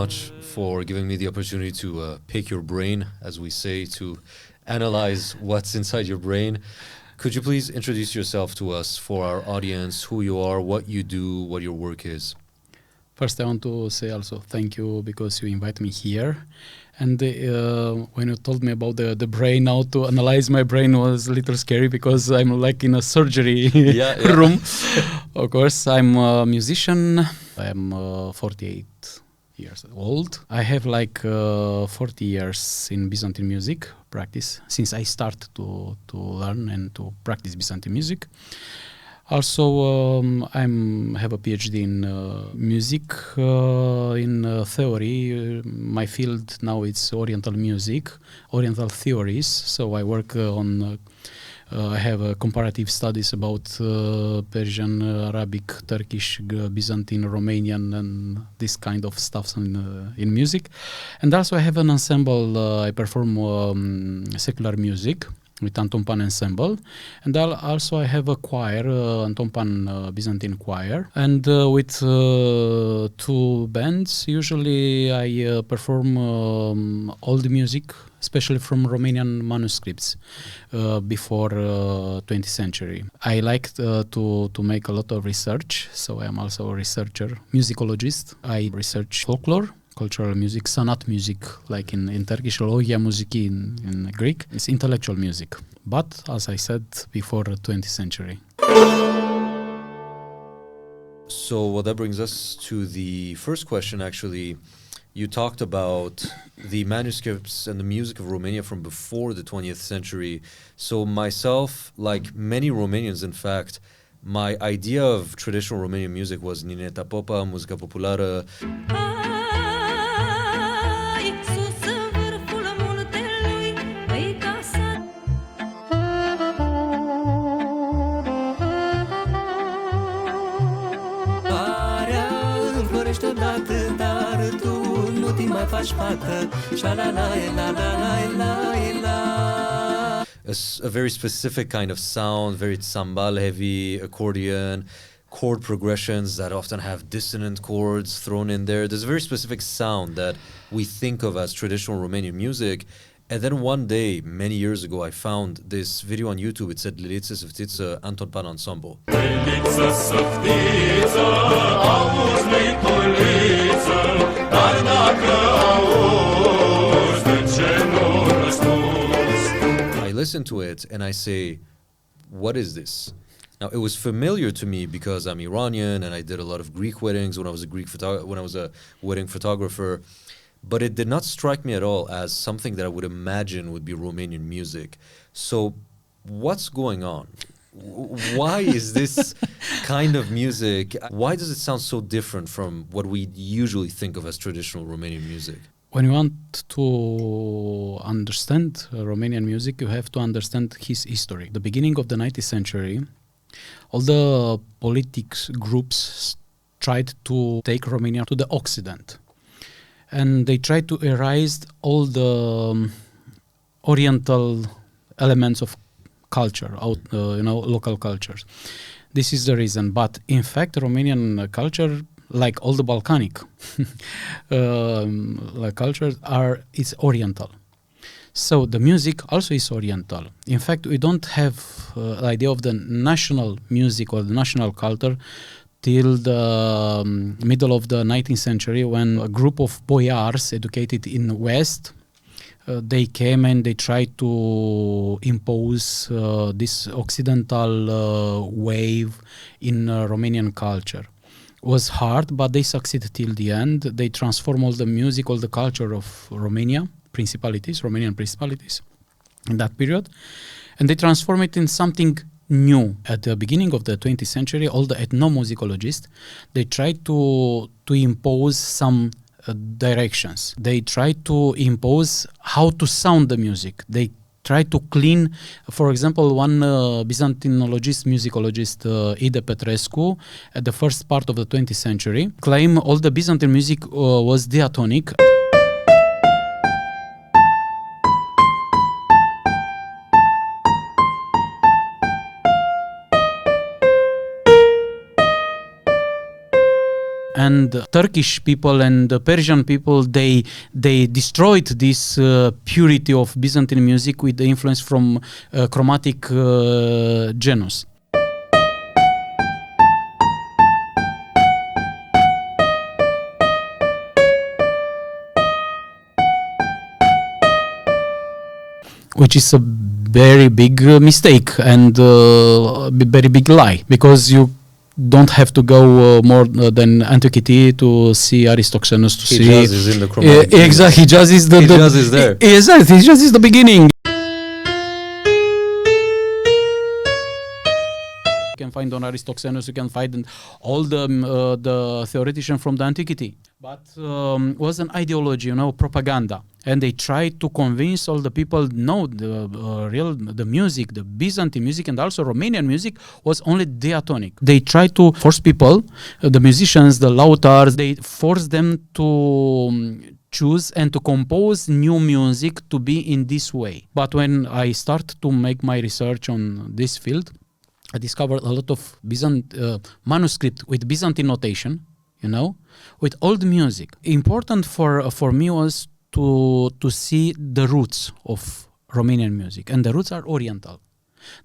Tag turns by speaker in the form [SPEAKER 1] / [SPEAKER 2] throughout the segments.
[SPEAKER 1] much for giving me the opportunity to pick your brain, as we say, to analyze what's inside your brain. Could you please introduce yourself to us, for our audience, who you are, what you do, what your work is?
[SPEAKER 2] First, I want to say also thank you because you invite me here. And when you told me about the brain, how to analyze my brain was a little scary because I'm like in a surgery room. Of course, I'm a musician. I'm 48 years old. I have like 40 years in Byzantine music practice since I started to learn and to practice Byzantine music. Also, I have a PhD in music, in theory. My field now is oriental music, oriental theories. So I work on, I have comparative studies about Persian, Arabic, Turkish, Byzantine, Romanian, and this kind of stuff in music. And also I have an ensemble. I perform secular music with Anton Pann Ensemble, and also I have a choir, Anton Pann Byzantine choir, and with two bands. Usually I perform all the music, especially from Romanian manuscripts before 20th century. I like to make a lot of research, so I am also a researcher, musicologist. I research folklore, cultural music, sanat music, like in Turkish, logia musiki in Greek. It's intellectual music, but as I said, before 20th century.
[SPEAKER 1] So, well, that brings us to the first question, actually. You talked about the manuscripts and the music of Romania from before the 20th century. So myself, like many Romanians, in fact, my idea of traditional Romanian music was Nineta Popa, muzica populară. A very specific kind of sound, very tsambal heavy, accordion, chord progressions that often have dissonant chords thrown in there. There's a very specific sound that we think of as traditional Romanian music. And then one day, many years ago, I found this video on YouTube. It said Lilița să ftiță, Anton Pann Ensemble. Lilița să ftiță, auzi mituliță, dar dacă auzi, de ce nu răspunzi? I listen to it and I say, what is this? Now, it was familiar to me because I'm Iranian and I did a lot of Greek weddings when I was a wedding photographer. But it did not strike me at all as something that I would imagine would be Romanian music. So what's going on? Why is this kind of music? Why does it sound so different from what we usually think of as traditional Romanian music?
[SPEAKER 2] When you want to understand Romanian music, you have to understand his history. The beginning of the 19th century, all the politics groups tried to take Romania to the Occident. And they tried to erase all the oriental elements of culture, local cultures. This is the reason. But in fact, Romanian culture, like all the Balkanic cultures, is oriental. So the music also is oriental. In fact, we don't have the idea of the national music or the national culture till the middle of the 19th century, when a group of boyars educated in West, they came and they tried to impose this occidental wave in Romanian culture. It was hard, but they succeeded till the end. They transformed all the music, all the culture of Romanian principalities in that period, and they transformed it in something new. At the beginning of the 20th century, all the ethnomusicologists, they tried to impose some directions. They tried to impose how to sound the music. They tried to clean, for example, one Byzantinologist, musicologist, Ide Petrescu, at the first part of the 20th century, claimed all the Byzantine music was diatonic. and Turkish people and the Persian people, they destroyed this purity of Byzantine music with the influence from chromatic genus. Which is a very big mistake and very big lie, because you don't have to go more than antiquity to see Aristoxenus, to see
[SPEAKER 1] Hijaz is in the chromatic.
[SPEAKER 2] exactly, Hijaz is the
[SPEAKER 1] Hijaz is there.
[SPEAKER 2] Exactly, Hijaz is the beginning. You can find on Aristoxenus, you can find all the theoreticians from the antiquity. But was an ideology, propaganda, and they tried to convince all the people. No, the music, the Byzantine music, and also Romanian music was only diatonic. They tried to force people, the musicians, the lautars. They forced them to choose and to compose new music to be in this way. But when I started to make my research on this field, I discovered a lot of manuscript with Byzantine notation, with old music. Important for me was to see the roots of Romanian music, and the roots are oriental.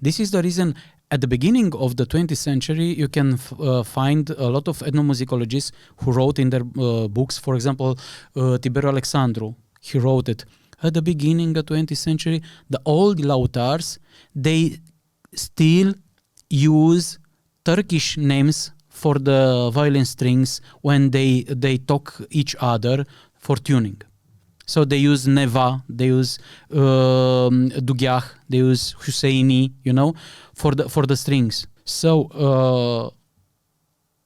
[SPEAKER 2] This is the reason at the beginning of the 20th century you can find a lot of ethnomusicologists who wrote in their books. For example, Tiberiu Alexandru, he wrote it. At the beginning of the 20th century, the old lautars, they still use Turkish names for the violin strings when they talk each other for tuning. So they use Neva, they use Dugyah, they use Husseini, for the strings. So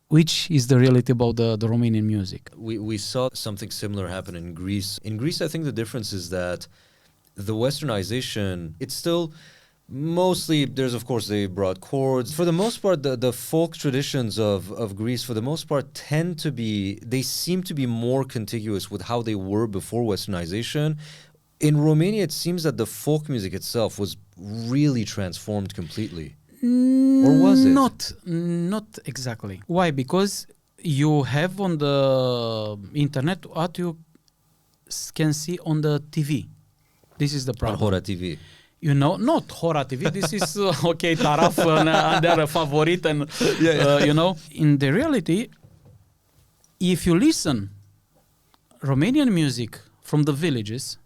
[SPEAKER 2] which is the reality about the Romanian music?
[SPEAKER 1] We saw something similar happen in Greece. In Greece, I think the difference is that the Westernization, it's still mostly, there's of course they brought chords. For the most part, the folk traditions of Greece, for the most part, they seem to be more contiguous with how they were before Westernization. In Romania, it seems that the folk music itself was really transformed completely. Or was it?
[SPEAKER 2] Not exactly. Why? Because you have on the internet what you can see on the TV. This is the problem.
[SPEAKER 1] On Hora TV.
[SPEAKER 2] Not Hora TV. This is Taraf and their favorite, and in the reality, if you listen Romanian music from the villages,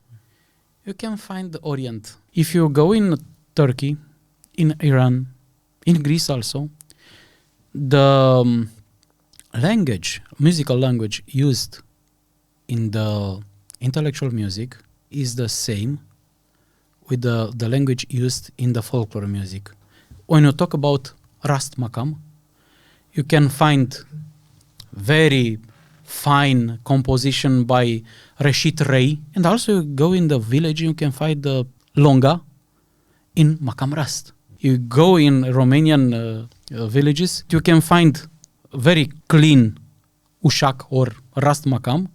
[SPEAKER 2] you can find the Orient. If you go in Turkey, in Iran, in Greece also, the musical language used in the intellectual music is the same with the language used in the folklore music. When you talk about Rast Makam, you can find very fine composition by Reshit Rei, and also you go in the village, you can find the Longa in Makam Rast. You go in Romanian villages, you can find very clean Ushak or Rast Makam,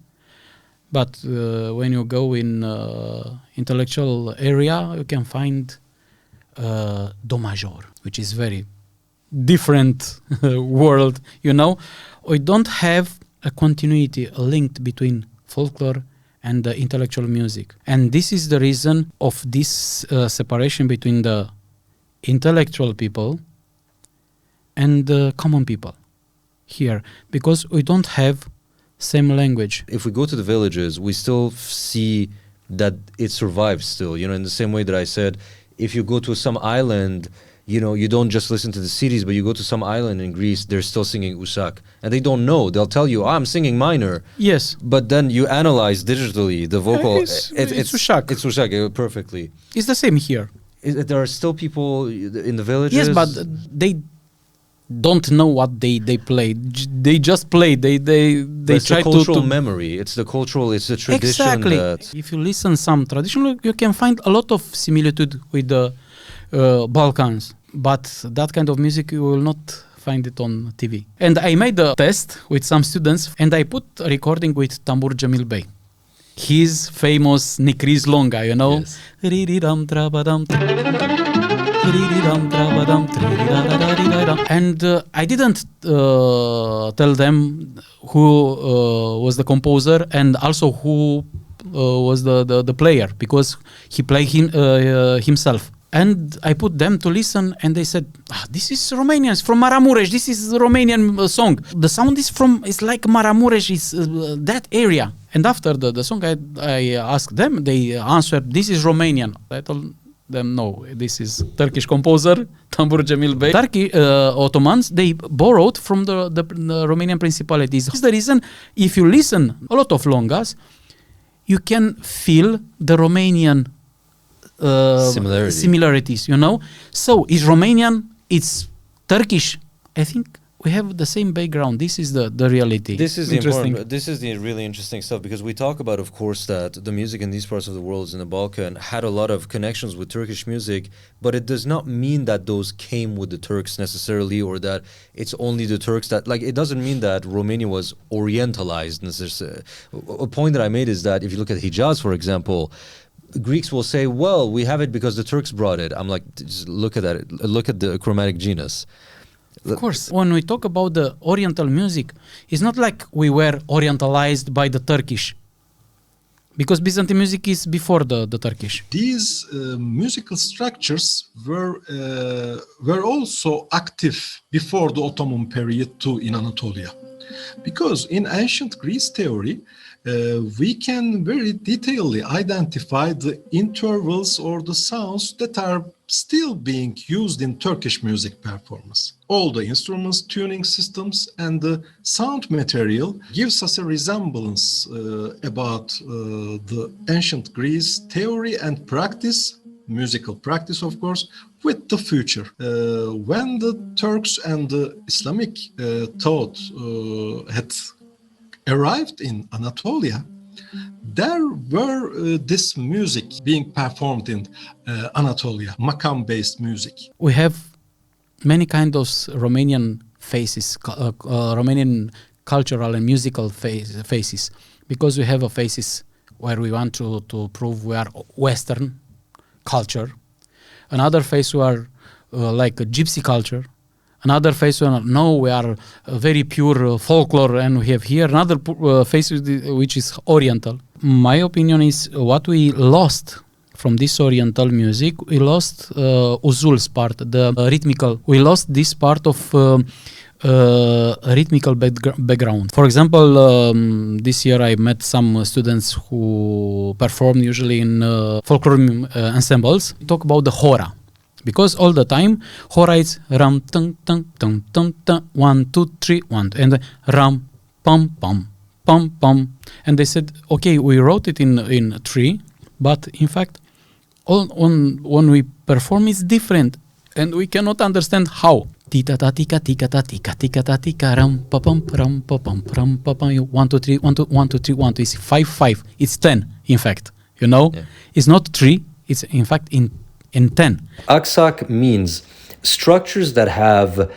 [SPEAKER 2] but when you go in intellectual area, you can find Do major, which is very different world, We don't have a continuity, a link between folklore and the intellectual music. And this is the reason of this separation between the intellectual people and the common people here, because we don't have same language.
[SPEAKER 1] If we go to the villages, we still see that it survives still, in the same way that I said, if you go to some island, you don't just listen to the cities, but you go to some island in Greece, they're still singing Usak. And they don't know. They'll tell you, I'm singing minor.
[SPEAKER 2] Yes.
[SPEAKER 1] But then you analyze digitally the vocal.
[SPEAKER 2] It's Usak.
[SPEAKER 1] It's Usak, perfectly.
[SPEAKER 2] It's the same here.
[SPEAKER 1] There are still people in the villages?
[SPEAKER 2] Yes, but they don't know what they play. They just play. They try to...
[SPEAKER 1] It's the cultural memory. It's the tradition.
[SPEAKER 2] Exactly. If you listen some traditional, you can find a lot of similitude with the Balkans. But that kind of music, you will not find it on TV. And I made a test with some students, and I put a recording with Tambur Jamil Bey. His famous Nicris Longa,
[SPEAKER 1] Yes.
[SPEAKER 2] And I didn't tell them who was the composer and also who was the player, because he played himself. And I put them to listen, and they said, "This is Romanian. It's from Maramureș. This is a Romanian song. The sound is like Maramureș. It's that area." And after the song, I asked them. They answered, "This is Romanian." I told them, "No, this is Turkish composer Tambur Cemil Bey." Turkey Ottomans, they borrowed from the Romanian principalities. This is the reason. If you listen a lot of longas, you can feel the Romanian similarities, you know. So it's Romanian, it's Turkish. I think we have the same background. This is the reality.
[SPEAKER 1] This is important. This is the really interesting stuff, because we talk about, of course, that the music in these parts of the world in the Balkan had a lot of connections with Turkish music, but it does not mean that those came with the Turks necessarily, or that it's only the Turks that, like, it doesn't mean that Romania was orientalized necessarily. A point that I made is that if you look at Hijaz, for example, Greeks will say, well, we have it because the Turks brought it. I'm like, just look at that. Look at the chromatic genus.
[SPEAKER 2] Of course, when we talk about the Oriental music, it's not like we were Orientalized by the Turkish, because Byzantine music is before the Turkish.
[SPEAKER 3] These musical structures were also active before the Ottoman period too in Anatolia, because in ancient Greece theory, we can very detailedly identify the intervals or the sounds that are still being used in Turkish music performance. All the instruments, tuning systems, and the sound material gives us a resemblance about the ancient Greece theory and practice, musical practice, of course, with the future. When the Turks and the Islamic thought had arrived in Anatolia, there were this music being performed in Anatolia, makam-based music.
[SPEAKER 2] We have many kinds of Romanian faces, Romanian cultural and musical faces, because we have a faces where we want to prove we are Western culture. Another face we are like a gypsy culture. Another face, no, we are very pure folklore, and we have here another face which is Oriental. My opinion is what we lost from this Oriental music, we lost Uzul's part, the rhythmical. We lost this part of rhythmical background. For example, this year I met some students who perform usually in folklore ensembles. Talk about the hora. Because all the time, hora is ram, tung, tung, tung, tung, tung, 1, 2, 3, 1, and ram, pam, pam, pam, pam. And they said, okay, we wrote it in 3, but in fact, when we perform, it's different, and we cannot understand how. Tika ta tika tika ta tika tika ta tika ram pa pam ram pa pam ram pa pam 1 2 3 1 2 1 2 3 1 2 is 5 5. It's 10 in fact. You know, it's not 3. It's in fact in 10.
[SPEAKER 4] Aksak means structures that have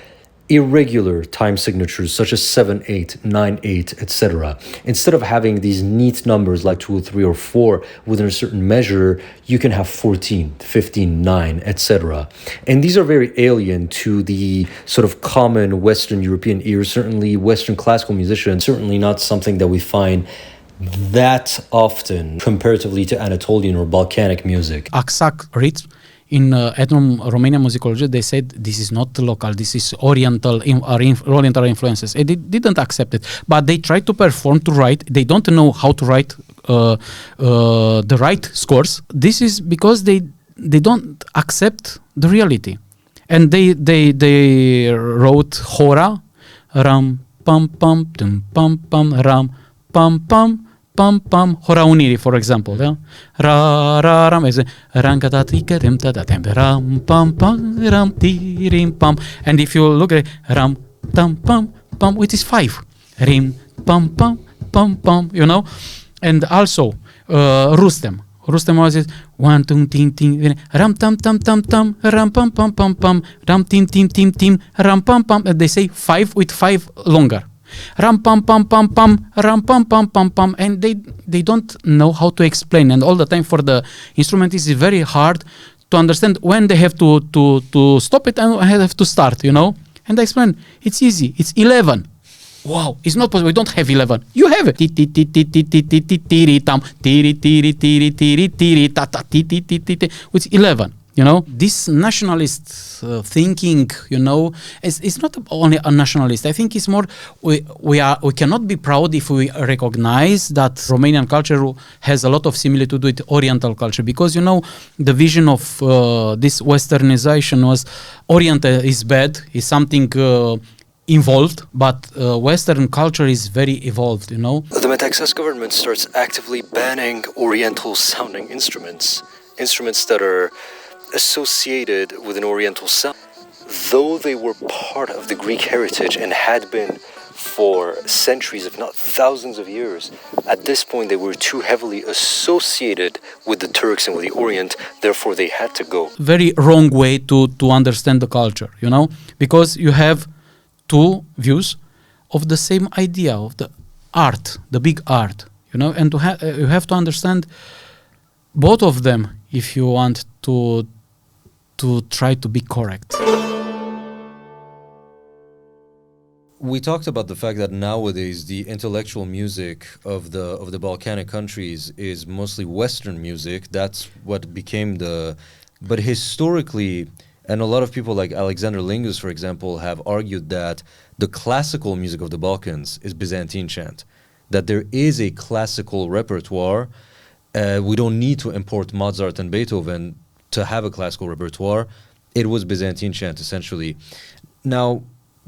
[SPEAKER 4] irregular time signatures such as 7/8, 9/8, etc. Instead of having these neat numbers like 2 or 3 or 4 within a certain measure, you can have 14, 15, 9, etc. And these are very alien to the sort of common Western European ear, certainly Western classical musicians, certainly not something that we find that often comparatively to Anatolian or Balkanic music.
[SPEAKER 2] Aksak rhythm in Romanian musicology, they said this is not local, this is Oriental influences. They didn't accept it, but they tried to perform, to write. They don't know how to write the right scores. This is because they don't accept the reality, and they wrote hora, ram pam pam tum pam pam ram pam pam pam pam, hora unirii, for example, yeah? Ra ra ram is ram ta tika rim ta ta tem ram pam pam ram ti rim pam. And if you look at ram tam pam pam, which is 5, rim pam pam pam pam, you know. And also Rustem was it 1 tum tim tim ram tam tam tam tam ram pam pam pam pam ram tim tim tim tim ram pam pam. And they say 5 with 5 longer. Ram pam pam pam pam, ram pam pam pam pam, and they don't know how to explain. And all the time for the instrument, it's very hard to understand when they have to stop it and when they have to start, you know. And I explain, it's easy, it's 11. Wow, it's not possible, we don't have 11. You have it. It's 11. You know, this nationalist thinking, you know, it's not only a nationalist. I think it's more we cannot be proud if we recognize that Romanian culture has a lot of similitude with Oriental culture, because, you know, the vision of this Westernization was Oriental is bad, is something involved, but Western culture is very evolved, you know.
[SPEAKER 4] The Metaxas government starts actively banning Oriental sounding instruments that are associated with an Oriental sound, though they were part of the Greek heritage and had been for centuries, if not thousands of years. At this point, they were too heavily associated with the Turks and with the Orient, therefore they had to go.
[SPEAKER 2] Very wrong way to understand the culture, you know, because you have two views of the same idea of the art, the big art, you know, and you have to understand both of them if you want to try to be correct.
[SPEAKER 1] We talked about the fact that nowadays the intellectual music of the Balkanic countries is mostly Western music. That's what became but historically, and a lot of people like Alexander Lingus, for example, have argued that the classical music of the Balkans is Byzantine chant, that there is a classical repertoire. We don't need to import Mozart and Beethoven to have a classical repertoire. It was Byzantine chant, essentially. Now,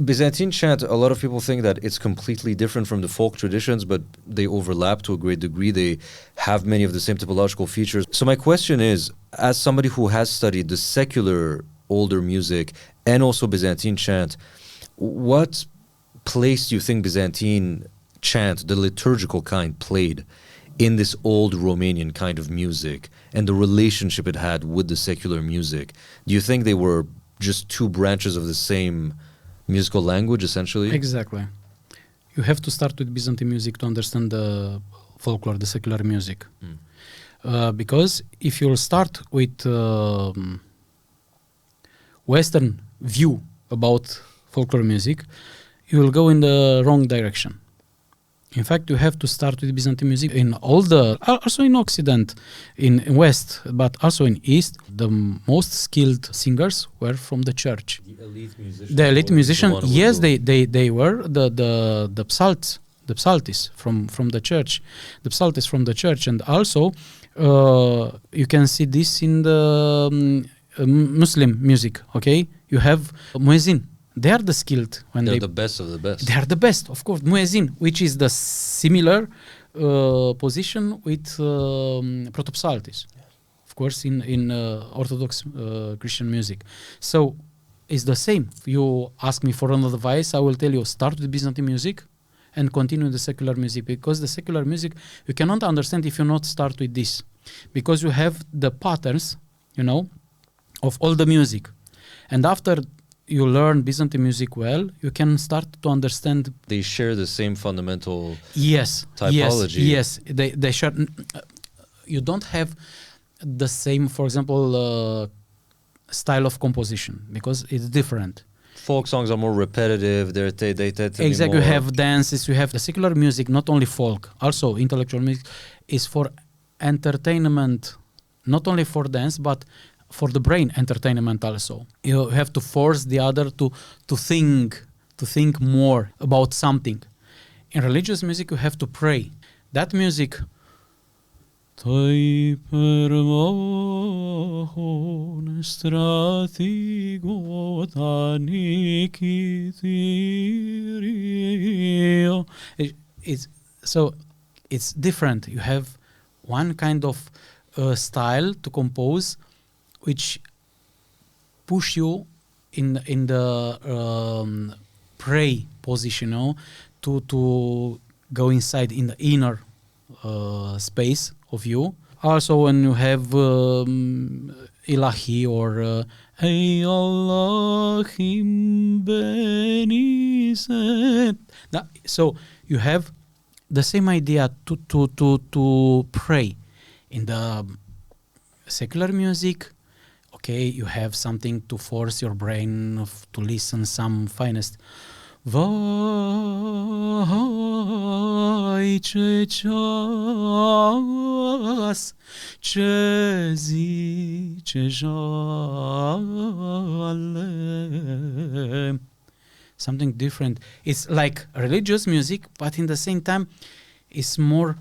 [SPEAKER 1] Byzantine chant, a lot of people think that it's completely different from the folk traditions, but they overlap to a great degree. They have many of the same typological features. So my question is, as somebody who has studied the secular older music and also Byzantine chant, what place do you think Byzantine chant, the liturgical kind, played in this old Romanian kind of music and the relationship it had with the secular music? Do you think they were just two branches of the same musical language, essentially?
[SPEAKER 2] Exactly. You have to start with Byzantine music to understand the folklore, the secular music. Because if you'll start with Western view about folklore music, you will go in the wrong direction. In fact, you have to start with Byzantine music in all also in Occident, in West, but also in East. The most skilled singers were from the church. The elite musician, yes, they were the psaltis from the church, and also you can see this in the Muslim music. Okay, you have muezzin. They are the skilled.
[SPEAKER 1] They're the best of the best.
[SPEAKER 2] They are the best, of course. Muezzin, which is the similar position with protopsaltis, of course, in Orthodox Christian music. So it's the same. You ask me for another advice, I will tell you, start with Byzantine music and continue the secular music, because the secular music you cannot understand if you not start with this, because you have the patterns, you know, of all the music, and after you learn Byzantine music well, you can start to understand.
[SPEAKER 1] They share the same fundamental
[SPEAKER 2] typology. Yes, they share. You don't have the same, for example, style of composition, because it's different.
[SPEAKER 1] Folk songs are more repetitive. They tend to be
[SPEAKER 2] exactly.
[SPEAKER 1] more.
[SPEAKER 2] You have dances. You have the secular music. Not only folk, also intellectual music is for entertainment, not only for dance, but for the brain entertainment also. You have to force the other to think more about something. In religious music, you have to pray. That music. It's different. You have one kind of style to compose, which push you in the pray position, you know, to go inside in the inner space of you. Also, when you have Ilahi or Ey Allahim Benizet. So you have the same idea to pray in the secular music. okay, you have something to force your brain to listen some finest. Vai, ce ceas, ce zi, ce jale. Something different. It's like religious music, but in the same time, it's more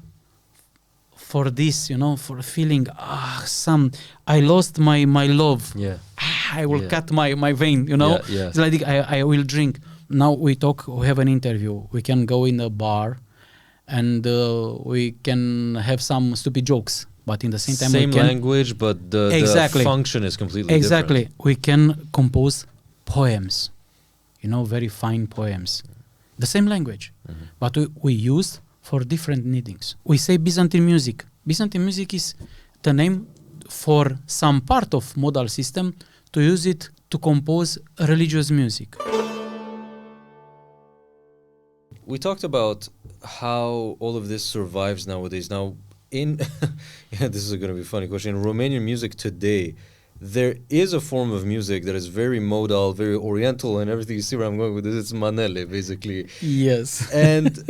[SPEAKER 2] for this, for feeling, I lost my love.
[SPEAKER 1] Yeah.
[SPEAKER 2] I will cut my vein,
[SPEAKER 1] Yeah.
[SPEAKER 2] It's like I will drink. Now we have an interview. We can go in a bar and we can have some stupid jokes. But in the same time,
[SPEAKER 1] same language, but the function is completely different.
[SPEAKER 2] We can compose poems, very fine poems. The same language, but we use for different needings. We say Byzantine music. Byzantine music is the name for some part of modal system to use it to compose religious music.
[SPEAKER 1] We talked about how all of this survives nowadays. Now, this is going to be a funny question. In Romanian music today, there is a form of music that is very modal, very oriental, and everything. You see where I'm going with this? It's Manele, basically.
[SPEAKER 2] Yes.
[SPEAKER 1] And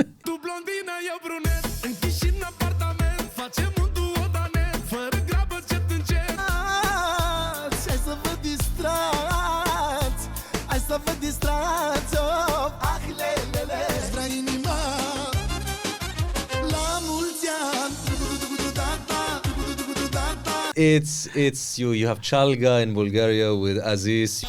[SPEAKER 1] it's you have Chalga in Bulgaria with Aziz.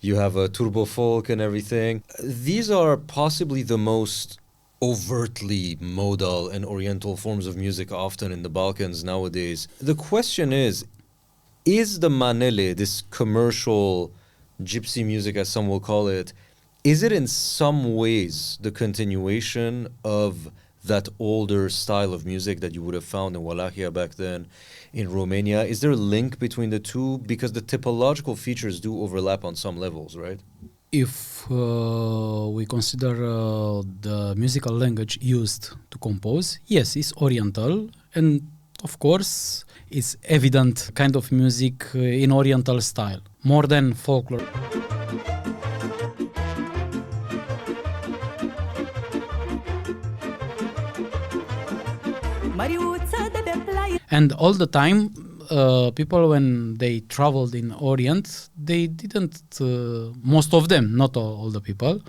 [SPEAKER 1] You have a turbo folk and everything. These are possibly the most overtly modal and oriental forms of music often in the Balkans nowadays. The question is the Manele, this commercial gypsy music as some will call it, is it in some ways the continuation of that older style of music that you would have found in Wallachia back then, in Romania? Is there a link between the two? Because the typological features do overlap on some levels, right?
[SPEAKER 2] If we consider the musical language used to compose, yes, it's oriental, and of course it's evident kind of music in oriental style, more than folklore. And all the time, people, when they traveled in Orient, they didn't, most of them, not all the people,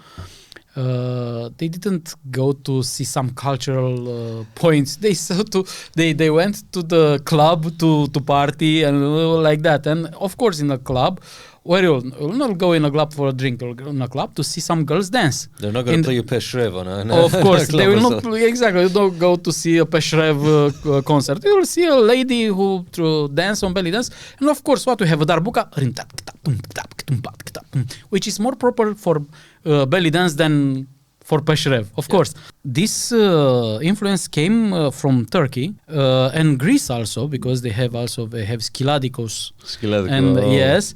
[SPEAKER 2] they didn't go to see some cultural points. They went to the club to party and like that. And of course, in a club, where you'll not go in a club for a drink, you'll go in a club to see some girls dance.
[SPEAKER 1] They're not going to play you Peshrev on a
[SPEAKER 2] Of course, they will not play, exactly. You don't go to see a Peshrev concert. You will see a lady who dance on belly dance. And of course, what we have, a darbuka, which is more proper for belly dance than for Peshrev, of course. This influence came from Turkey and Greece also, because they have Skiladikos. And yes.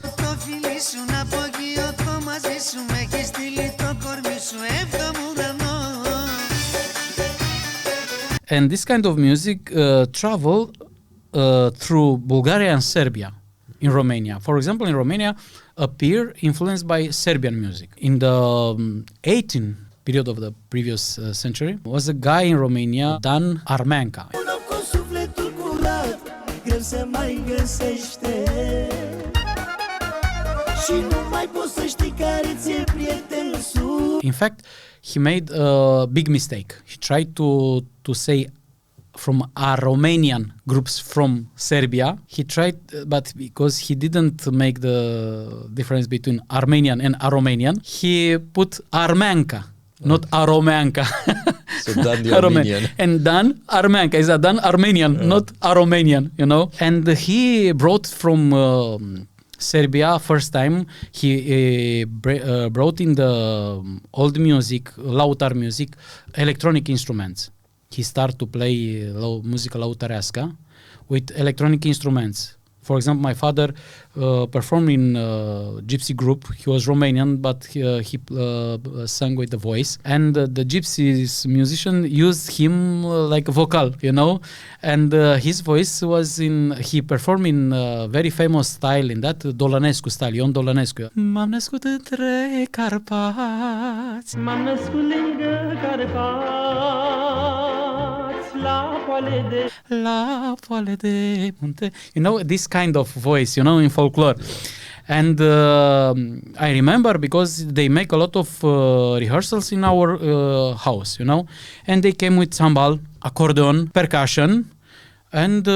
[SPEAKER 2] And this kind of music travel through Bulgaria and Serbia in Romania. For example, in Romania appear influenced by Serbian music. In the 18th period of the previous century was a guy in Romania, Dan Armeanca. In fact, he made a big mistake. He tried to say from Romanian groups from Serbia. He tried, but because he didn't make the difference between Armenian and Aromanian, he put Armeanca, not Aromeanca.
[SPEAKER 1] So Dan the Armenian.
[SPEAKER 2] And Dan Armeanca is a Dan Armenian, not Aromanian, And he brought from Serbia, first time, he brought in the old music, lautar music, electronic instruments. He started to play muzică lautarească with electronic instruments For example, my father performed in a gypsy group. He was Romanian, but he sang with the voice. And the gypsy musician used him like a vocal, you know. And his voice was he performed in a very famous style, in that Dolănescu style, Ion Dolănescu. M-am născut între Carpați, m-am născut lângă Carpați, la poale de munte. You know, this kind of voice, you know, in folklore. And I remember because they make a lot of rehearsals in our house, you know, and they came with cymbal, accordion, percussion, and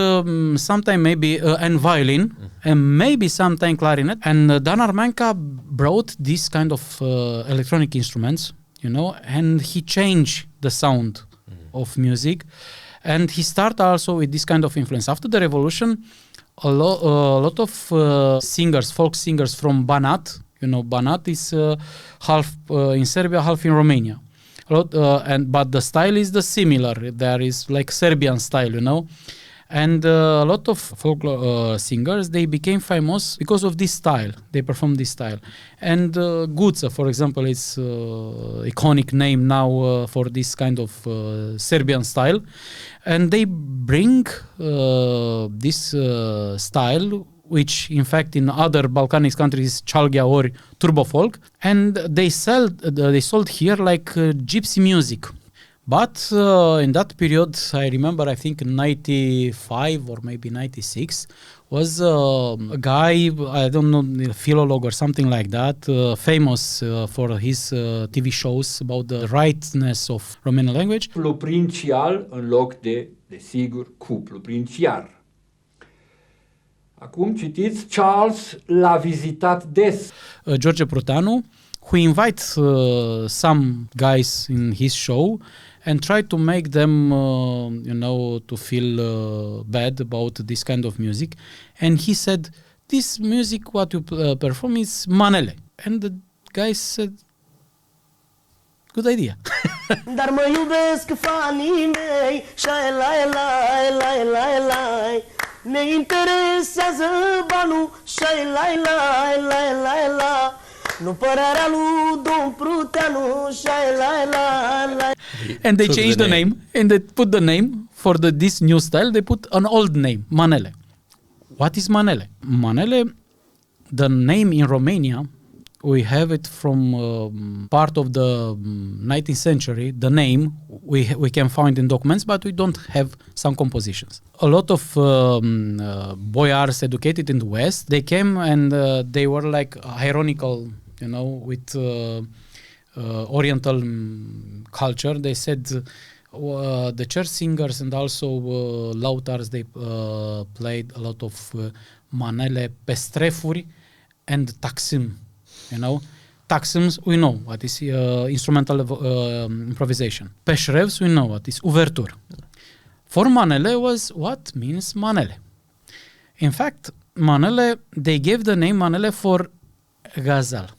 [SPEAKER 2] sometime maybe and violin, and maybe sometime clarinet. And Dan Armanca brought this kind of electronic instruments, you know, and he changed the sound of music. And he started also with this kind of influence. After the revolution, a lot of singers, folk singers from Banat, you know, Banat is half in Serbia, half in Romania. But the style is the similar. There is like Serbian style, you know. And a lot of folk singers, they became famous because of this style. They perform this style. And Guță, for example, is iconic name now for this kind of Serbian style. And they bring this style, which in fact in other Balkanic countries is Chalgia or Turbo Folk, and they sold here like gypsy music. But in that period, I remember, I think 95 or maybe 96, was a guy, I don't know, philolog or something like that, famous for his TV shows about the rightness of Romanian language.
[SPEAKER 5] Cuplu princial în loc de desigur, cuplu princiar. Acum citiți, Charles l-a vizitat des.
[SPEAKER 2] George Pruteanu, who invites some guys in his show and try to make them, you know, to feel bad about this kind of music. And he said, this music, what you perform is Manele. And the guys said, good idea.
[SPEAKER 6] Dar mă iubesc fanii mei, șai-lai-lai-lai-lai-lai. Ne interesează banul, șai-lai-lai-lai-lai-lai. Nu părerea lui Domn Pruteanu, șai-lai-lai-lai.
[SPEAKER 2] And they changed the name, and they put the name for this new style. They put an old name, Manele. What is Manele? Manele, the name in Romania, we have it from part of the 19th century. The name we can find in documents, but we don't have some compositions. A lot of boyars educated in the West, they came and they were like ironical, you know, with oriental culture. They said the church singers and also lautars, they played a lot of manele, pestrefuri, and taksim. You know, taxims, we know what is instrumental improvisation. Peșrevs, we know what is ouverture. For Manele was what means Manele. In fact, Manele, they gave the name Manele for gazelle.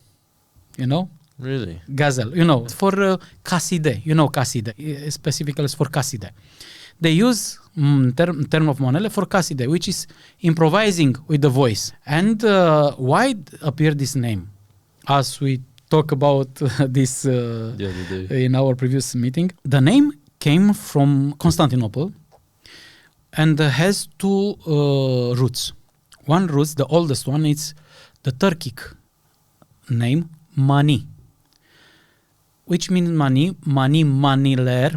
[SPEAKER 2] You know?
[SPEAKER 1] Really?
[SPEAKER 2] Gazelle. You know, for caside. You know caside. Specifically for caside. They use term of Manele for caside, which is improvising with the voice. And why appeared this name? As we talk about this in our previous meeting, the name came from Constantinople and has two roots. One root, the oldest one, is the Turkic name Mani, which means mani, maneler,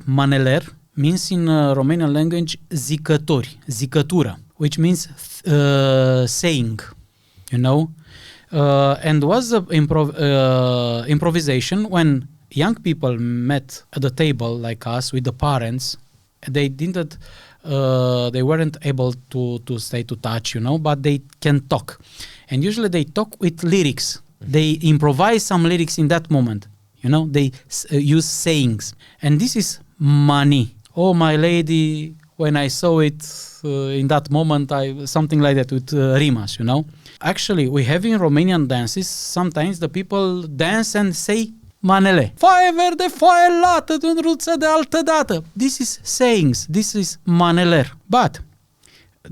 [SPEAKER 2] means in Romanian language zicători, zicătură, which means saying, you know. And was improvisation when young people met at the table like us with the parents. They didn't, they weren't able to stay to touch, you know, but they can talk. And usually they talk with lyrics. They improvise some lyrics in that moment, you know, they use sayings. And this is mani. Oh, my lady, when I saw it in that moment, something like that with rimas, you know. Actually, we have in Romanian dances, sometimes the people dance and say Manele. Foaie verde, foaie lată, dundruță de altă dată. This is sayings. This is maneler. But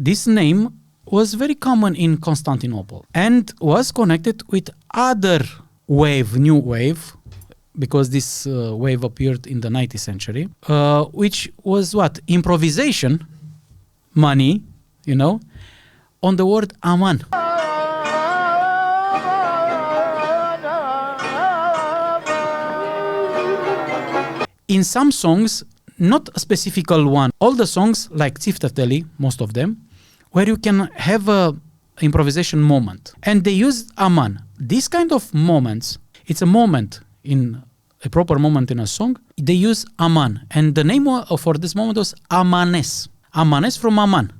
[SPEAKER 2] this name was very common in Constantinople and was connected with other new wave, because this wave appeared in the 19th century, which was what? Improvisation, money, on the word aman. In some songs, not a specific one, all the songs like Tiftateli, most of them, where you can have a improvisation moment. And they use aman. These kind of moments, it's a moment a proper moment in a song, they use aman. And the name for this moment was amanes. Amanes from aman.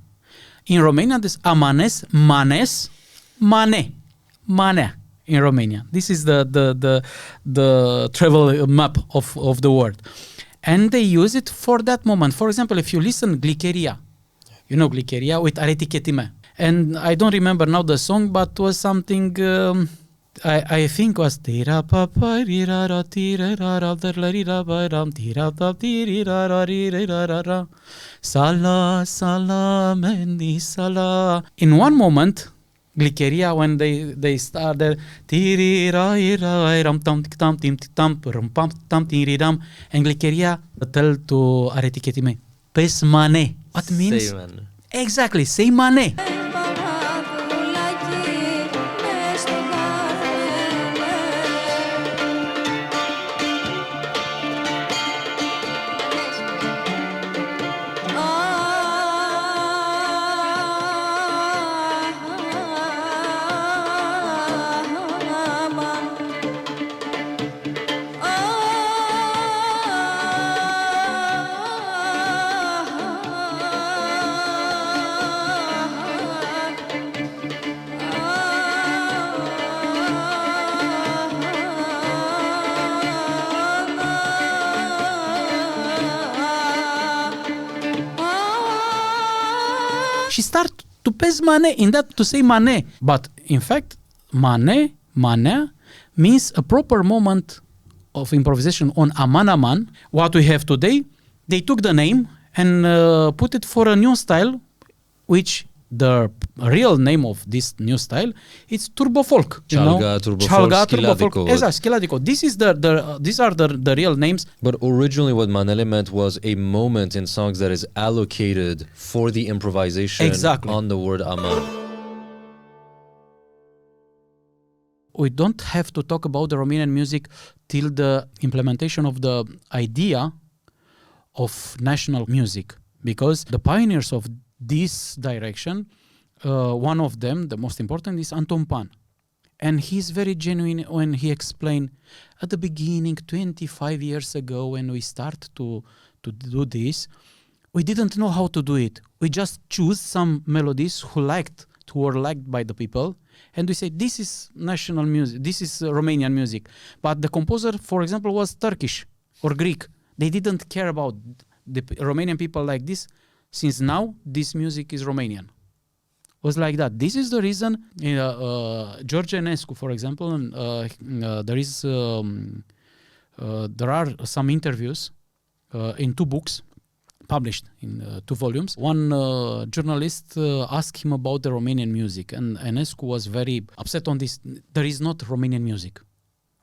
[SPEAKER 2] In Romania, this amanes, manes, mane. Mane in Romania. This is the travel map of the word. And they use it for that moment. For example, if you listen Glicheria, Glicheria with Aretichetime. And I don't remember now the song, but was something... I think was tira papa rira ra tira ra ra ra ra ram tira ta tiri ra ra ra ra sala sala mendi sala. In one moment, Glicheria, when they started tiri ra ra ram tam tam tim tam ram pam tam tiri ram, and Glicheria tell to Aretichetime pes mane. What means?
[SPEAKER 1] Say mane.
[SPEAKER 2] Exactly, say mane. She start to pes mane, in that to say mane. But in fact, mane means a proper moment of improvisation on aman. What we have today, they took the name and put it for a new style, which the real name of this new style is turbo folk.
[SPEAKER 1] Chalga, turbo folk, schiladico.
[SPEAKER 2] Exact, schiladico. These are the real names.
[SPEAKER 1] But originally what Manele meant was a moment in songs that is allocated for the improvisation on the word aman.
[SPEAKER 2] We don't have to talk about the Romanian music till the implementation of the idea of national music, because the pioneers of this direction, one of them, the most important, is Anton Pann. And he's very genuine when he explained at the beginning, 25 years ago, when we started to do this, we didn't know how to do it. We just choose some melodies who were liked by the people, and we say, this is national music, this is Romanian music. But the composer, for example, was Turkish or Greek. They didn't care about the Romanian people like this. Since now, this music is Romanian. Was like that. This is the reason George Enescu, for example, there are some interviews in 2 books published in 2 volumes. One journalist asked him about the Romanian music, and Enescu was very upset on this. There is not Romanian music.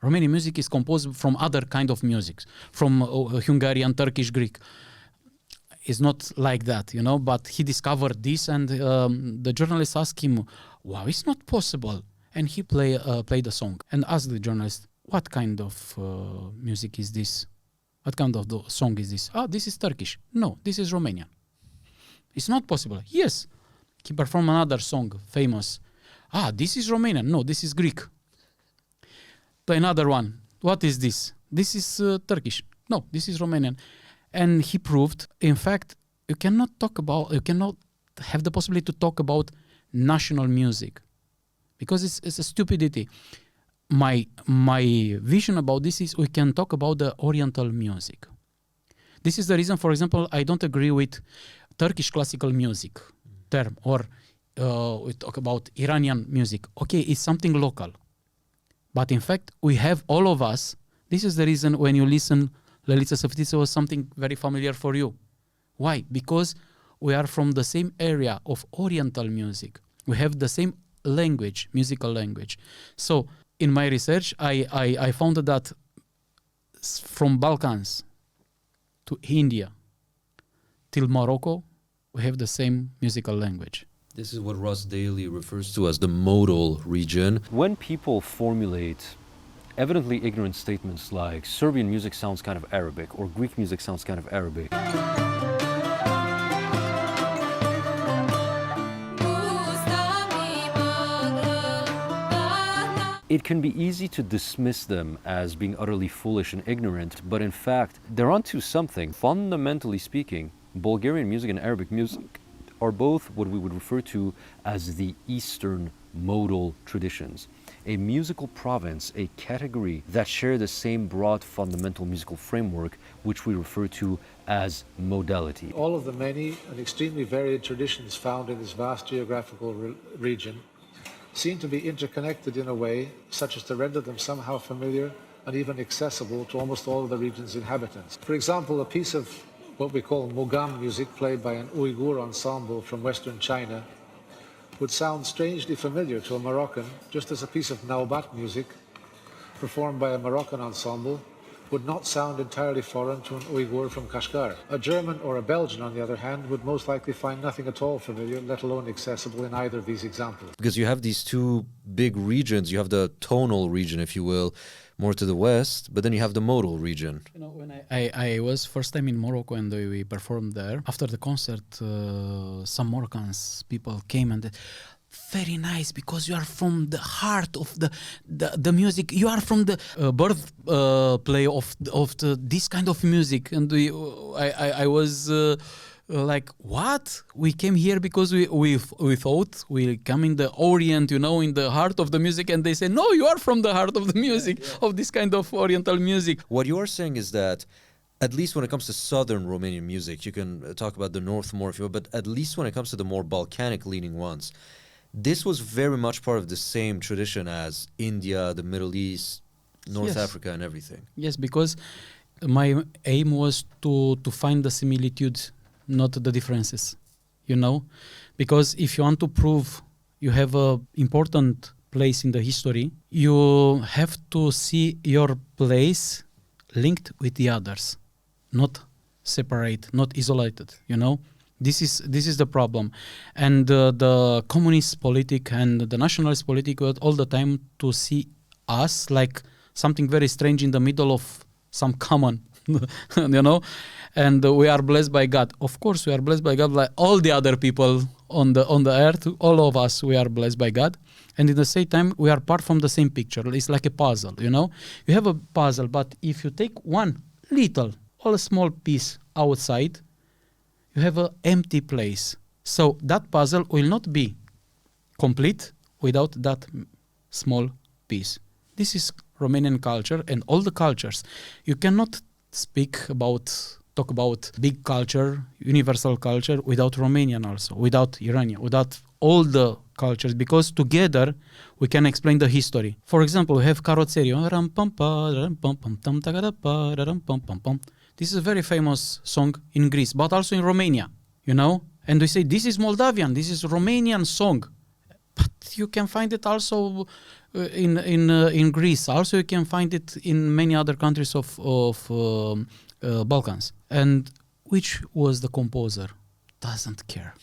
[SPEAKER 2] Romanian music is composed from other kind of music, from Hungarian, Turkish, Greek. It's not like that, but he discovered this, and the journalist asked him, wow, it's not possible. And he played a song and asked the journalist, what kind of music is this? What kind of song is this? This is Turkish. No, this is Romanian. It's not possible. Yes. He performed another song, famous. This is Romanian. No, this is Greek. Play another one. What is this? This is Turkish. No, this is Romanian. And he proved, in fact, you cannot have the possibility to talk about national music, because it's a stupidity. My vision about this is we can talk about the oriental music. This is the reason, for example, I don't agree with Turkish classical music term, or we talk about Iranian music. Okay, it's something local. But in fact, we have all of us. This is the reason when you listen Lelița Săftiță was something very familiar for you. Why? Because we are from the same area of oriental music. We have the same language, musical language. So in my research, I found that from Balkans to India till Morocco, we have the same musical language.
[SPEAKER 1] This is what Ross Daly refers to as the modal region.
[SPEAKER 4] When people formulate evidently ignorant statements like Serbian music sounds kind of Arabic or Greek music sounds kind of Arabic, it can be easy to dismiss them as being utterly foolish and ignorant, but in fact, they're onto something. Fundamentally speaking, Bulgarian music and Arabic music are both what we would refer to as the Eastern modal traditions, a musical province, a category that share the same broad fundamental musical framework, which we refer to as modality.
[SPEAKER 7] All of the many and extremely varied traditions found in this vast geographical region seem to be interconnected in a way such as to render them somehow familiar and even accessible to almost all of the region's inhabitants. For example, a piece of what we call Mugam music played by an Uyghur ensemble from Western China would sound strangely familiar to a Moroccan, just as a piece of Naubat music performed by a Moroccan ensemble would not sound entirely foreign to an Uyghur from Kashgar. A German or a Belgian, on the other hand, would most likely find nothing at all familiar, let alone accessible in either of these examples.
[SPEAKER 1] Because you have these two big regions. You have the tonal region, if you will, more to the west, but then you have the modal region.
[SPEAKER 2] You know, when I was first time in Morocco and we performed there, after the concert, some Moroccans people came and very nice, because you are from the heart of the music. You are from the birth play of this kind of music. And I was like, what? We came here because we thought we come in the Orient, you know, in the heart of the music. And they say, no, you are from the heart of the music, of this kind of Oriental music.
[SPEAKER 1] What you are saying is that, at least when it comes to southern Romanian music, you can talk about the north more if you will, but at least when it comes to the more Balkanic-leaning ones, this was very much part of the same tradition as India, the Middle East, North Africa, and everything.
[SPEAKER 2] Yes, because my aim was to find the similitudes, not the differences, you know? Because if you want to prove you have an important place in the history, you have to see your place linked with the others, not separate, not isolated, you know? This is the problem. And the communist politic and the nationalist politic were all the time to see us like something very strange in the middle of some common, you know? And we are blessed by God. Of course, we are blessed by God, like all the other people on the earth, all of us, we are blessed by God. And in the same time, we are part from the same picture. It's like a puzzle, you know? You have a puzzle, but if you take one little or a small piece outside, you have an empty place. So that puzzle will not be complete without that small piece. This is Romanian culture and all the cultures. You cannot talk about big culture, universal culture without Romanian also, without Iranian, without all the cultures, because together we can explain the history. For example, we have Carroțerio. This is a very famous song in Greece, but also in Romania, you know? And we say, this is Moldavian, this is Romanian song. But you can find it also in Greece. Also, you can find it in many other countries of Balkans. And which was the composer? Doesn't care.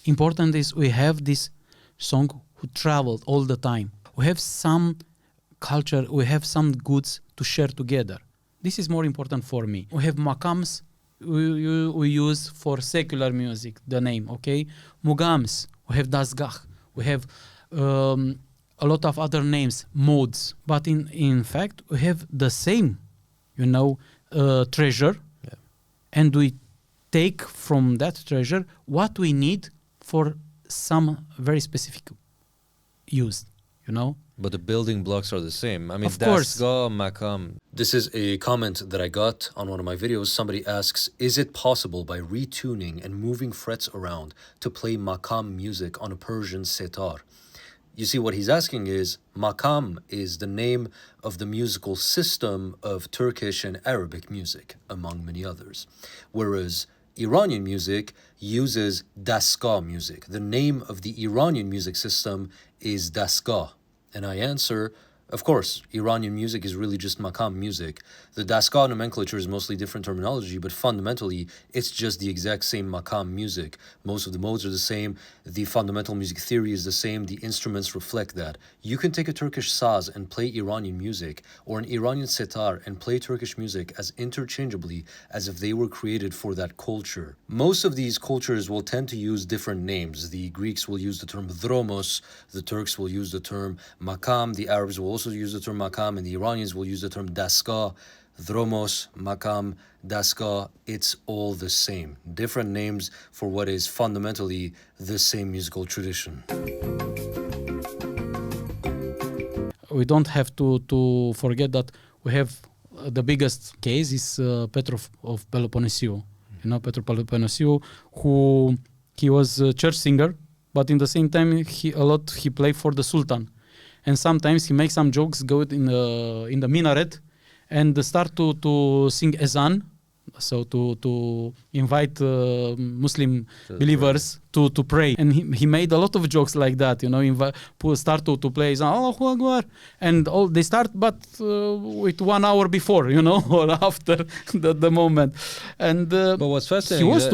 [SPEAKER 2] Important is we have this song who traveled all the time. We have some culture, we have some goods to share together. This is more important for me. We have makams we use for secular music, the name, okay? Mugams, we have dasgah, we have a lot of other names, modes. But in fact, we have the same, you know, treasure, and we take from that treasure what we need for some very specific use, you know?
[SPEAKER 1] But the building blocks are the same. I mean,
[SPEAKER 2] of course.
[SPEAKER 1] Dasgah, makam.
[SPEAKER 4] This is a comment that I got on one of my videos. Somebody asks, is it possible by retuning and moving frets around to play makam music on a Persian setar? You see, what he's asking is, makam is the name of the musical system of Turkish and Arabic music, among many others. Whereas
[SPEAKER 1] Iranian music uses dastgah music. The name of the Iranian music system is dastgah. And I answer, of course, Iranian music is really just maqam music. The dastgah nomenclature is mostly different terminology, but fundamentally, it's just the exact same maqam music. Most of the modes are the same. The fundamental music theory is the same. The instruments reflect that. You can take a Turkish saz and play Iranian music, or an Iranian setar and play Turkish music as interchangeably as if they were created for that culture. Most of these cultures will tend to use different names. The Greeks will use the term dromos, the Turks will use the term maqam, the Arabs will also use the term maqam, and the Iranians will use the term dastgah. Dromos, maqam, dastgah, it's all the same. Different names for what is fundamentally the same musical tradition.
[SPEAKER 2] We don't have to forget that we have the biggest case is Petrov of Peloponnesiu. You know, Petrov Peloponnesiu, who he was a church singer, but in the same time he played for the Sultan. And sometimes he makes some jokes, go in the minaret, and start to sing azan, so to invite Muslim believers to pray. And he made a lot of jokes like that, you know, start to play azan, Allahu Akbar, and all they start, but with 1 hour before, you know, or after the moment. And
[SPEAKER 1] but what's fascinating,
[SPEAKER 2] he was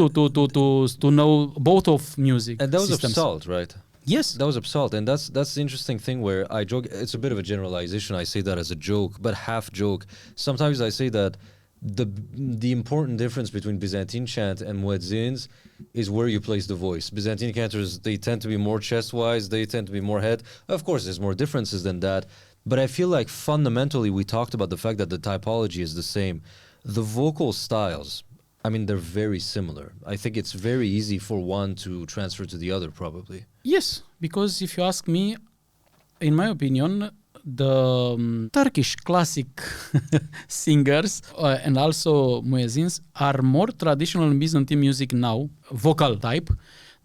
[SPEAKER 2] to know both of music.
[SPEAKER 1] And that was
[SPEAKER 2] systems.
[SPEAKER 1] Absalt, right?
[SPEAKER 2] Yes,
[SPEAKER 1] that was Absalt, and that's the interesting thing where I joke. It's a bit of a generalization. I say that as a joke, but half joke. Sometimes I say that the important difference between Byzantine chant and muezzins is where you place the voice. Byzantine cantors, they tend to be more chest-wise. They tend to be more head. Of course, there's more differences than that, but I feel like fundamentally we talked about the fact that the typology is the same. The vocal styles, I mean, they're very similar. I think it's very easy for one to transfer to the other, probably.
[SPEAKER 2] Yes, because if you ask me, in my opinion, the Turkish classic singers and also muezzins are more traditional in Byzantine music now, vocal type,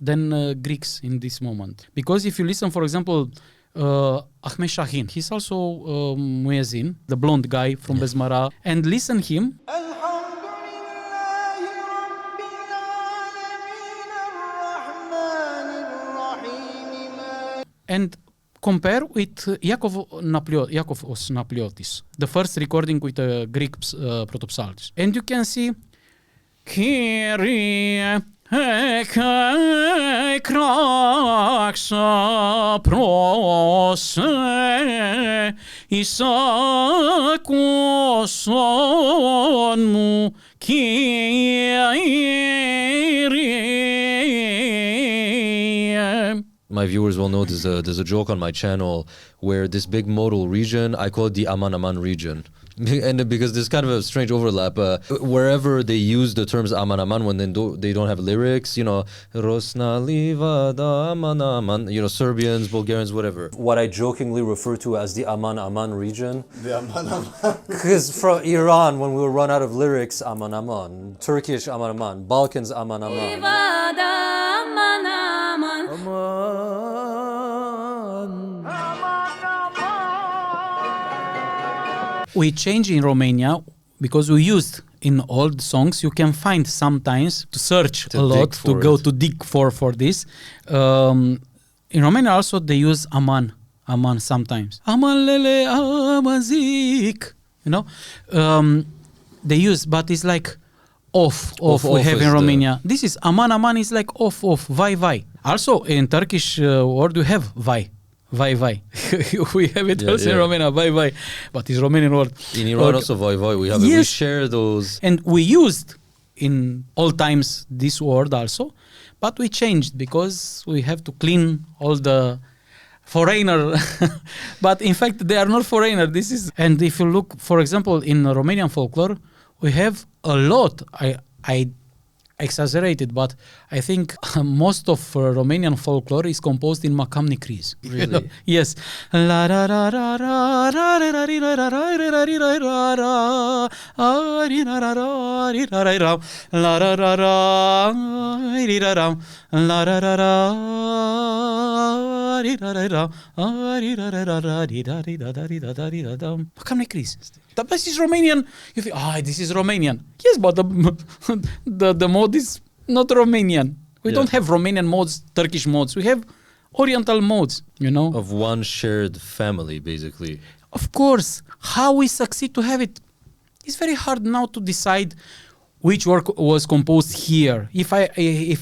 [SPEAKER 2] than Greeks in this moment. Because if you listen, for example, Ahmed Shahin, he's also muezzin, the blonde guy from Bezmara, and listen him. And compare with Yakov Napliotis, the first recording with a Greek protopsaltis. And you can see Kyrie kraxa prose Isakoson mu Kyrie.
[SPEAKER 1] My viewers will know there's a joke on my channel where this big modal region, I call it the Aman region. And because there's kind of a strange overlap, wherever they use the terms Aman when they don't have lyrics, you know, Rosna Livada Aman, you know, Serbians, Bulgarians, whatever. What I jokingly refer to as the Aman region.
[SPEAKER 8] The Aman.
[SPEAKER 1] Because from Iran, when we will run out of lyrics, Aman. Turkish Aman. Balkans Aman.
[SPEAKER 2] We change in Romania because we used in old songs. You can find sometimes to search a lot to go to dig for this. In Romania also they use aman sometimes. Aman lele amazik, you know. They use, but it's like off we have in Romania. This is aman is like off vai. Also in Turkish word we have vai. We have it also in Romania, vai. But it's Romanian word.
[SPEAKER 1] In Iran also vai. We have it. We share those.
[SPEAKER 2] And we used in all times this word also, but we changed because we have to clean all the foreigner. But in fact, they are not foreigner. And if you look, for example, in Romanian folklore, we have a lot. I exaggerated, but I think most of Romanian folklore is composed in maqam nicrease.
[SPEAKER 1] Really?
[SPEAKER 2] Yes. Maqam nicrease. This is Romanian. You think, this is Romanian. Yes, but the mode is not Romanian. We
[SPEAKER 1] Yeah.
[SPEAKER 2] don't have Romanian modes, Turkish modes. We have oriental modes, you know.
[SPEAKER 1] Of one shared family, basically.
[SPEAKER 2] Of course, how we succeed to have it, it's very hard now to decide which work was composed here. If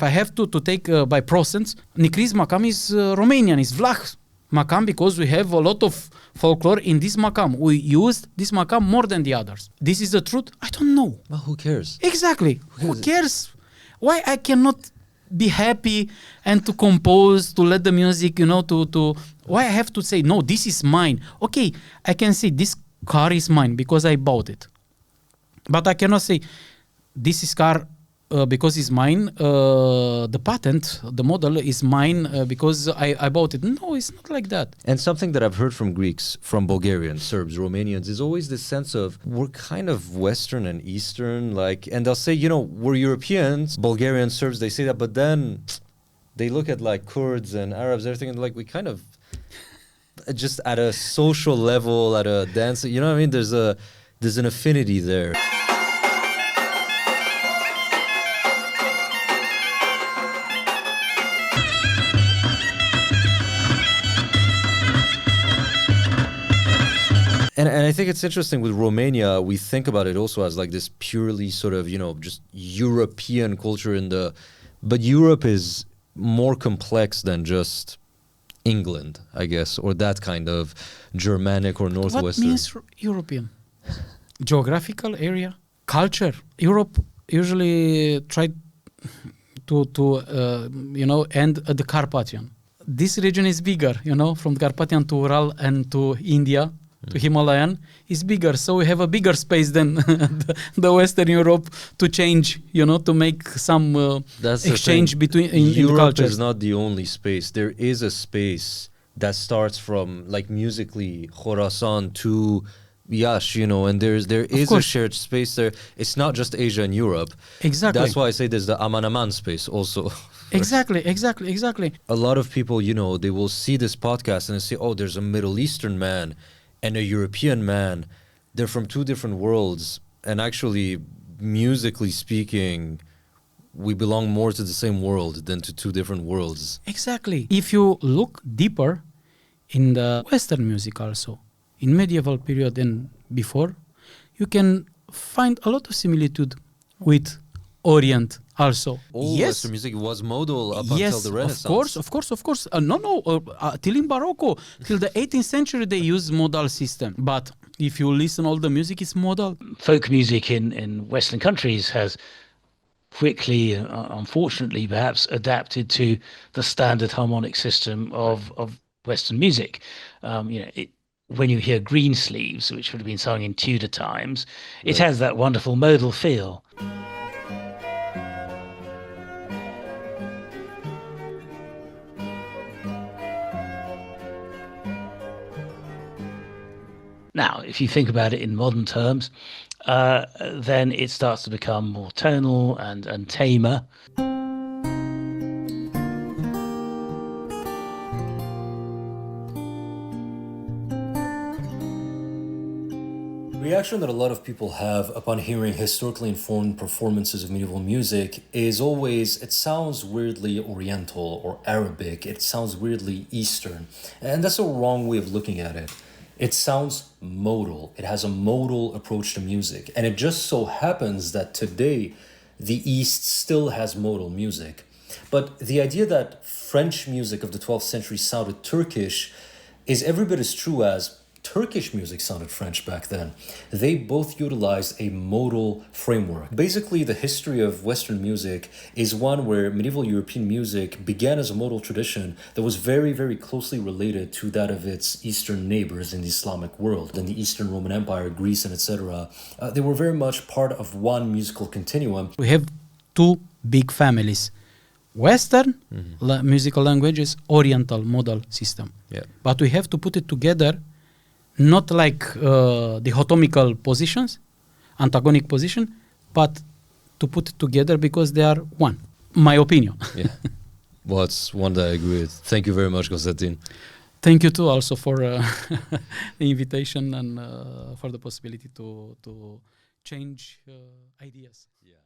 [SPEAKER 2] I have to take by procents, Nicris Macam is Romanian, is Vlah Macam, because we have a lot of folklore in this Macam. We used this Macam more than the others. This is the truth? I don't know.
[SPEAKER 1] Well, who cares?
[SPEAKER 2] Exactly. Who cares? Why I cannot be happy and to compose, to let the music, you know, to why I have to say, no, this is mine. Okay, I can say this car is mine because I bought it. But I cannot say this is car because it's mine, the patent, the model is mine because I bought it. No, it's not like that.
[SPEAKER 1] And something that I've heard from Greeks, from Bulgarians, Serbs, Romanians, is always this sense of we're kind of Western and Eastern, like, and they'll say, you know, we're Europeans, Bulgarians, Serbs, they say that, but then they look at like Kurds and Arabs, everything, and like we kind of just at a social level, at a dance, you know what I mean? There's an affinity there. And I think it's interesting with Romania, we think about it also as like this purely sort of, you know, just European culture but Europe is more complex than just England, I guess, or that kind of Germanic or Northwestern.
[SPEAKER 2] What means European? Geographical area? Culture? Europe usually tried to you know, end at the Carpathian. This region is bigger, you know, from Carpathian to Ural and to India, to Himalayan, is bigger. So we have a bigger space than the Western Europe to change, you know, to make some exchange between in
[SPEAKER 1] Europe
[SPEAKER 2] cultures.
[SPEAKER 1] is not the only space. There is a space that starts from, like, musically Khorasan to Yash, you know, and there is a shared space there. It's not just Asia and Europe.
[SPEAKER 2] Exactly.
[SPEAKER 1] That's why I say there's the Aman space also.
[SPEAKER 2] Exactly.
[SPEAKER 1] A lot of people, you know, they will see this podcast and they say, oh, there's a Middle Eastern man and a European man. They're from two different worlds. And actually, musically speaking, we belong more to the same world than to two different worlds.
[SPEAKER 2] Exactly. If you look deeper in the Western music also, in medieval period and before, you can find a lot of similitude with Orient also.
[SPEAKER 1] All Western music was modal up until the Renaissance.
[SPEAKER 2] Of course. Till in Barocco, till the 18th century, they used modal system. But if you listen, all the music is modal.
[SPEAKER 8] Folk music in Western countries has quickly, unfortunately, perhaps adapted to the standard harmonic system of Western music. When you hear Greensleeves, which would have been sung in Tudor times, it has that wonderful modal feel. Now, if you think about it in modern terms, then it starts to become more tonal and tamer.
[SPEAKER 4] The reaction that a lot of people have upon hearing historically informed performances of medieval music is always, it sounds weirdly Oriental or Arabic, it sounds weirdly Eastern, and that's a wrong way of looking at it. It sounds modal. It has a modal approach to music. And it just so happens that today, the East still has modal music. But the idea that French music of the 12th century sounded Turkish is every bit as true as Turkish music sounded French back then. They both utilized a modal framework. Basically, the history of Western music is one where medieval European music began as a modal tradition that was very, very closely related to that of its Eastern neighbors in the Islamic world. In the Eastern Roman Empire, Greece, and etc., they were very much part of one musical continuum.
[SPEAKER 2] We have two big families. Western musical languages, Oriental modal system.
[SPEAKER 1] Yeah.
[SPEAKER 2] But we have to put it together, not like dichotomical positions, antagonic position, but to put it together because they are one. My opinion.
[SPEAKER 1] Yeah. Well, it's one that I agree with. Thank you very much, Constantin.
[SPEAKER 2] Thank you too also for the invitation and for the possibility to change ideas.
[SPEAKER 1] Yeah.